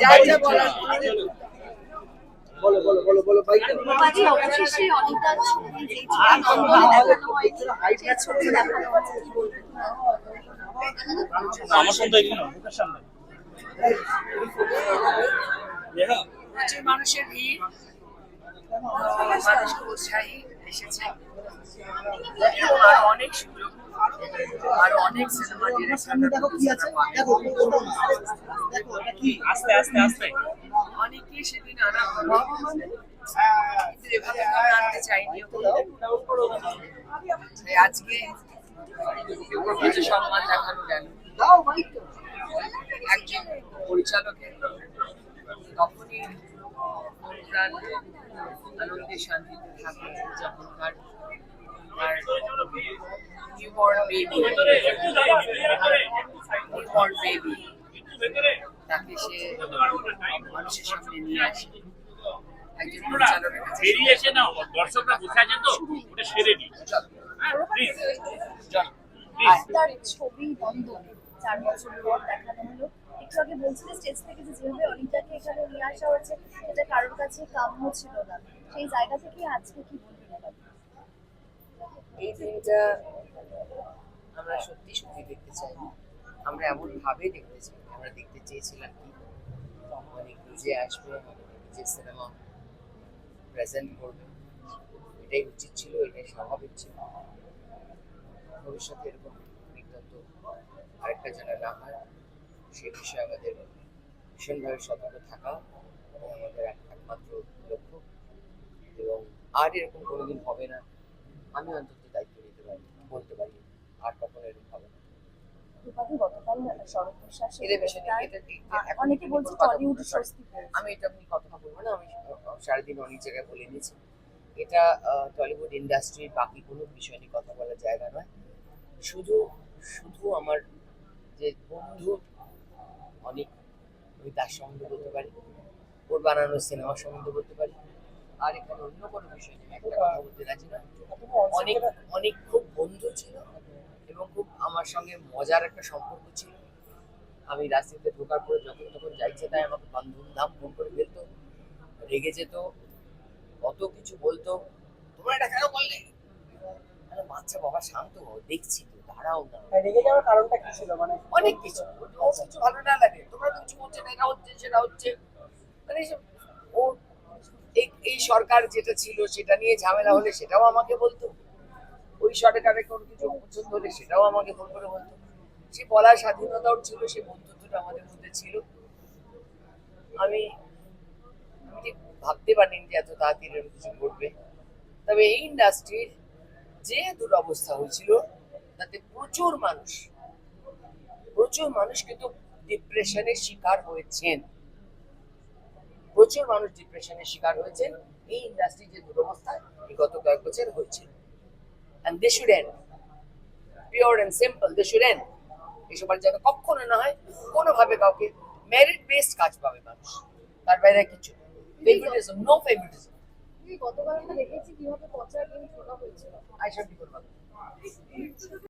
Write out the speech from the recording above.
যা যা বলার বলো বলো বলো বলো ভাই বাকি অবশেষে অনিতা ছবি যে ছবি দেখানো হয় সেই ছবি দেখানো হচ্ছে কি বলবেন? আমার সন্ধ্যা এখানে মুখের সামনে প্রচুর মানুষের ভিড়, মানুষ উৎসাহী এসেছে। এরকম আরো অনেক সুযোগ, আরো অনেক সিনেমা আস্তে আস্তে আস্তে অনেকেই সেদিন আনা হলো, কিন্তু এভাবে আমি আনতে চাইনি। আজকে কিছু সম্মান দেখানো গেল একজন পরিচালকের, তখনই প্রাণ আনন্দে শান্তিতে থাকে যখন তার নিউবর্ন বেবি তাকে সে মানুষের সামনে নিয়ে আসে। একজন পরিচালকের কাছে বেরিয়ে এসে না দর্শকরা বসে আছে তো ওটা সেরে নি প্লিজ তার ছবি বন্ধনে 4 বছর পর দেখানো হলো। একটু আগে বলছিলে স্টেজ থেকে যে যেভাবে অনিতাকে এখানে নিয়ে আসা হয়েছে সেটা কারোর কাছে কাম্য ছিল না, সেই জায়গা থেকে আজকে কি বলবেন? এই দিনটা আমরা সত্যি সত্যি দেখতে চাই, আমরা এমন ভাবে দেখতে চাই, আমরা দেখতে চেয়েছিলাম কি অনেক নিজে আসবে, নিজে সিনেমা প্রেজেন্ট করবে, এটাই উচিত ছিল, এটাই স্বাভাবিক ছিল। ভবিষ্যতে এরকম বিজ্ঞাত আরেকটা যেন না হয় সে বিষয়ে আমাদের ভীষণভাবে সতর্ক থাকা এবং আমাদের একমাত্র লক্ষ্য, এবং আর এরকম কোনোদিন হবে না। আমি অন্তত দায়িত্ব নিতে পারি, বলতে পারি আর কখনো এরকম হবে না। আমি এটা আপনি কথা বলবো না, আমি সারাদিন অনেক জায়গায় বলে নিয়েছি, এটা টলিউড ইন্ডাস্ট্রির বাকি কোনো বিষয় নিয়ে কথা বলার জায়গা নয়। শুধু শুধু আমার যে বন্ধু অনেক, আমি তার সম্বন্ধে বলতে পারি, ওর বানানো সিনেমা সম্বন্ধে বলতে পারি, আর এখানে অন্য কোনো বিষয় নিয়ে একটা কথা বলতে রাজি না। অনেক অনেক খুব বন্ধু ছিল এবং খুব আমার সঙ্গে মজার একটা সম্পর্ক ছিল। আমি রাস্তাতে ঢোকার পরে যখন তখন যাইছে তাই আমাকে বান্ধব নাম ফোন করে ফেলতো, রেগে যেত, কত কিছু বলতো, তোমরা এটা কেন বললে? আরে বাচ্চা বাবা শান্ত হও, দেখছি তো, দাঁড়াও না। রেগে যাওয়ার কারণটা কি ছিল? মানে অনেক কিছু, ও কিছু ভালো না লাগে, তোমরা তো কিছু বলছে না, এটা হচ্ছে সেটা হচ্ছে, মানে ও এই সরকার যেটা ছিল সেটা নিয়ে ঝামেলা হলে সেটাও আমাকে বলতো, ওই সরকারে কোনো কিছু পছন্দ হলে সেটাও আমাকে ফোন করে বলতো। সে বলার স্বাধীনতাও ছিল, সে বন্ধুত্বটা আমাদের মধ্যে ছিল। আমি ঠিক ভাবতে পারিনি যে এত তাড়াতাড়ি এরকম কিছু ঘটবে। তবে এই ইন্ডাস্ট্রির যে দুরবস্থা হয়েছিল তাতে প্রচুর মানুষ কিন্তু ডিপ্রেশনের শিকার হয়েছেন, প্রচুর মানুষ ডিপ্রেশনের শিকার হয়েছেন এই ইন্ডাস্ট্রির যে দুরবস্থায় গত কয়েক বছর হয়েছিল। And they should end. Pure and simple, they should end. এসব আর যেন কখনো না হয়, কোনোভাবে কাউকে মেরিট বেসড কাজ পাবে মানুষ, তার বাইরে কিছু ফেভারিটিজম, নো ফেভারিটিজম। গতকাল আমরা দেখেছি কিভাবে পচা ডিম ছোড়া হয়েছিল। আইসব কি করবো।